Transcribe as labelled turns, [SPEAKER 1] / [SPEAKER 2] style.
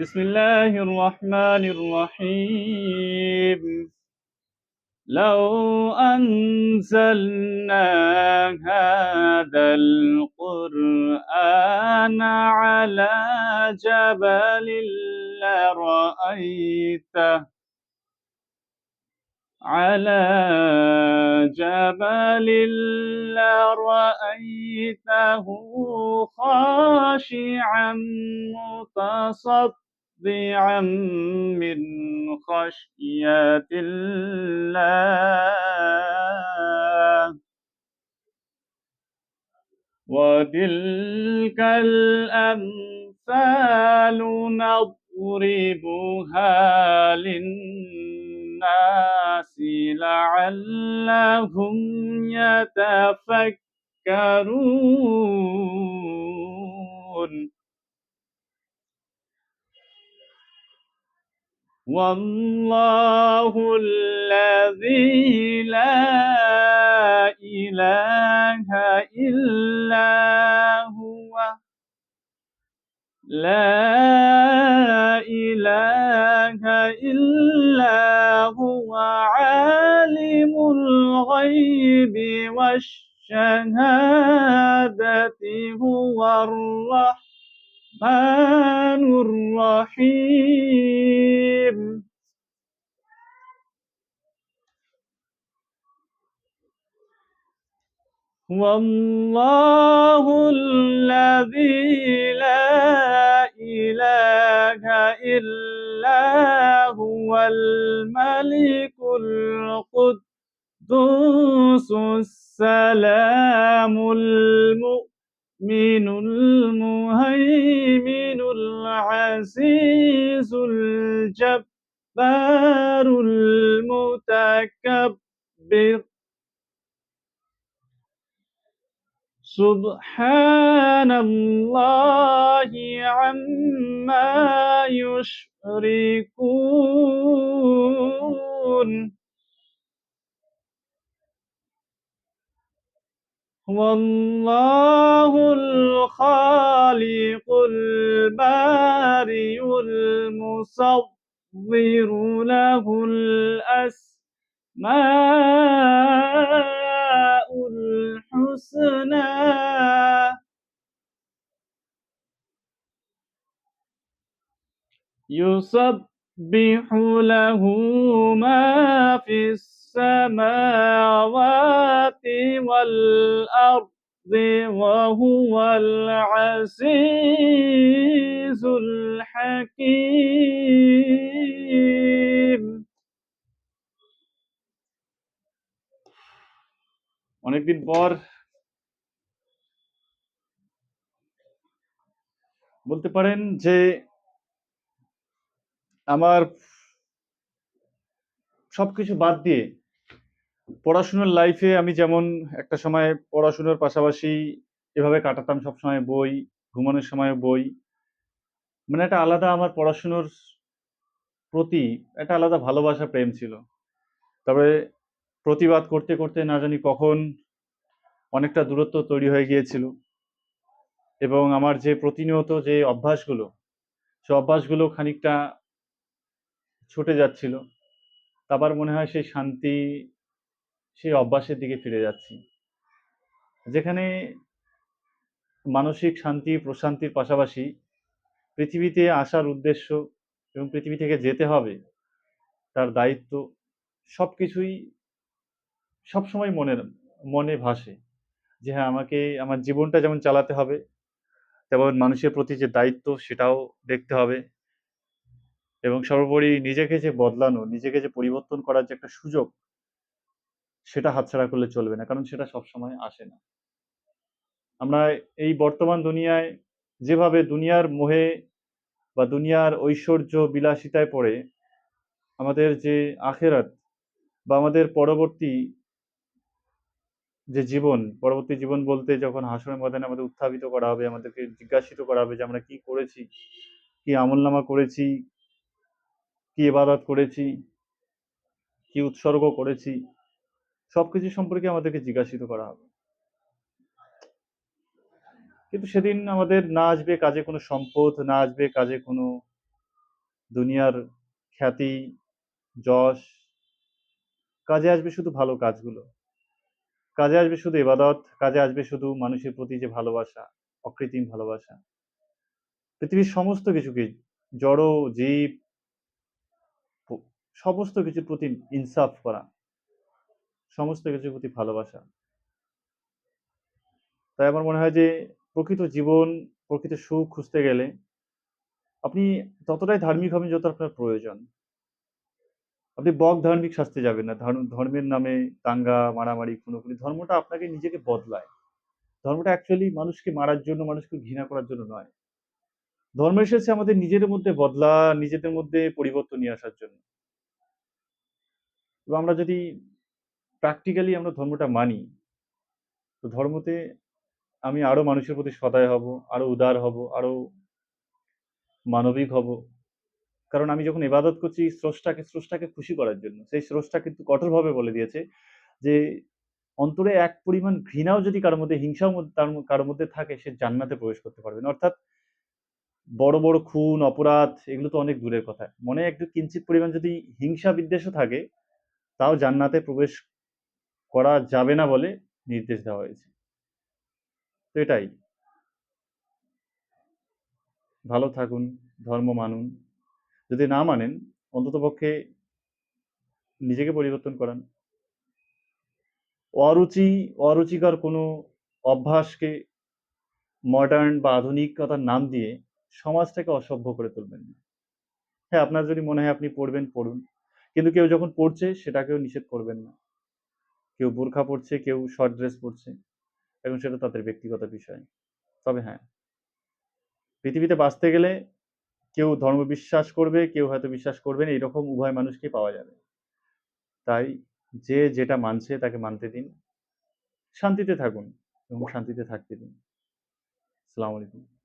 [SPEAKER 1] بسم الله الرحمن الرحيم. لو أنزلنا هذا القرآن على جبل لرأيته على جبل لرأيته خاشعا متصدعا من خشية الله. وتلك الأمثال نضربها للناس لعلهم يتفكرون. والله الذي لا إله إلا هو عالم الغيب والشهادة هو الرحمن الرحيم. والله الذي لا إله إلا هو الملك القدوس السلام المؤمن المهيمن العزيز الجبار المتكبر. سبحان الله عما يشركون. والله الخالق البارئ المصور له الأسماء الحسنى. يسبح له ما في السماوات والأرض وهو العزيز الحكيم। অনেকদিন পর বলতে পারেন যে আমার সবকিছু বাদ দিয়ে পড়াশোনার লাইফে আমি যেমন একটা সময় পড়াশোনার পাশাপাশি এভাবে কাটাতাম, সবসময় বই, ঘুমানোর সময় বই, মানে একটা আলাদা আমার পড়াশোনার প্রতি একটা আলাদা ভালোবাসা, প্রেম ছিল। তবে প্রতিবাদ করতে করতে না জানি কখন অনেকটা দূরত্ব তৈরি হয়ে গিয়েছিল, এবং আমার যে প্রতিনিয়ত যে অভ্যাসগুলো, সে অভ্যাসগুলো খানিকটা ছুটে যাচ্ছিল। আবার মনে হয় সেই শান্তি, সেই অভ্যাসের দিকে ফিরে যাচ্ছি, যেখানে মানসিক শান্তি প্রশান্তির পাশাপাশি পৃথিবীতে আসার উদ্দেশ্য এবং পৃথিবী থেকে যেতে হবে তার দায়িত্ব, সবকিছুই সবসময় মনে ভাসে যে হ্যাঁ, আমাকে আমার জীবনটা যেমন চালাতে হবে, তেমন মানুষের প্রতি যে দায়িত্ব সেটাও দেখতে হবে, এবং সর্বোপরি নিজেকে যে বদলানো, নিজেকে যে পরিবর্তন করার যে একটা সুযোগ, সেটা হাতছাড়া করলে চলবে না, কারণ সেটা সবসময় আসে না। আমরা এই বর্তমান দুনিয়ায় যেভাবে দুনিয়ার মোহে বা দুনিয়ার ঐশ্বর্য বিলাসিতায় পড়ে আমাদের যে আখেরাত বা আমাদের পরবর্তী জীবন বলতে যখন হাসরের ময়দানে আমাদের উত্থাপিত করা হবে, আমাদেরকে জিজ্ঞাসিত করা হবে যে আমরা কি করেছি, কি আমলনামা করেছি, কি ইবাদত করেছি, কি উৎসর্গ করেছি, সবকিছু সম্পর্কে আমাদেরকে জিজ্ঞাসিত করা হবে। কিন্তু সেদিন আমাদের না আসবে কাজে কোনো সম্পদ, না আসবে কাজে কোনো দুনিয়ার খ্যাতি, যশ, কাজে আসবে শুধু ভালো কাজগুলো। কাজে আসবে শুধু ইবাদত, কাজে আসবে শুধু মানুষের প্রতি যে ভালোবাসা, অকৃত্রিম ভালোবাসা। পৃথিবীর সমস্ত কিছুকে, জড়, জীব, প সমস্ত কিছুর প্রতি ইনসাফ করা, সমস্ত কিছুর প্রতি ভালোবাসা। তাই আমার মনে হয় যে প্রকৃত জীবন, প্রকৃত সুখ খুঁজতে গেলে আপনি ততটাই ধার্মিক হবেন যত আপনার প্রয়োজন। আপনি ধার্মিক শাস্তে যাবেন না। ধর্মের নামে দাঙ্গা, মারামারি, খুনোখুনি। ধর্মটা আপনাকে নিজেকে বদলায়। ধর্মটা অ্যাকচুয়ালি মানুষকে মারার জন্য, মানুষকে ঘৃণা করার জন্য নয়। ধর্ম এসেছে আমাদের নিজেদের মধ্যে নিজেদের মধ্যে পরিবর্তন নিয়ে আসার জন্য। এবং আমরা যদি প্র্যাকটিক্যালি আমরা ধর্মটা মানি, তো ধর্মতে আমি আরো মানুষের প্রতি সদয় হব, আরো উদার হব, আরো মানবিক হব। কারণ আমি যখন ইবাদত করছি স্রষ্টাকে খুশি করার জন্য। সেই স্রষ্টা কিন্তু কঠোরভাবে বলে দিয়েছে যে, অন্তরে এক পরিমাণ ঘৃণাও যদি কারো মধ্যে, হিংসাও কারো মধ্যে থাকে, সে জান্নাতে প্রবেশ করতে পারবে না। অর্থাৎ বড়, বড় খুন, অপরাধ এগুলো তো অনেক দূরের কথা। মনে একটু কিঞ্চিৎ পরিমাণ যদি হিংসা বিদ্বেষও থাকে, তাও জান্নাতে প্রবেশ করা যাবে না বলে নির্দেশ দেওয়া হয়েছে। তো এটাই। ভালো থাকুন, ধর্ম মানুন। যদি না মানেন, অন্ততপক্ষে নিজেকে পরিবর্তন করান। অরুচি, অরুচিকর কোনো অভ্যাসকে মডার্ন বা আধুনিকতার নাম দিয়ে সমাজটাকে অসভ্য করে তুলবেন না। হ্যাঁ, আপনার যদি মনে হয় আপনি পড়বেন, পড়ুন। কিন্তু কেউ যখন পড়ছে সেটাকেও নিষেধ করবেন না। কেউ বোরখা পড়ছে, কেউ শর্ট ড্রেস পড়ছে। এখন সেটা তাদের ব্যক্তিগত বিষয়। তবে হ্যাঁ, পৃথিবীতে বাঁচতে গেলে কেউ ধর্ম বিশ্বাস করবে, কেউ হয়তো বিশ্বাস করবে না। এরকম উভয় মানুষকেই পাওয়া যাবে। তাই যে যেটা মানছে তাকে মানতে দিন। শান্তিতে থাকুন এবং শান্তিতে থাকতে দিন। আসসালামু আলাইকুম।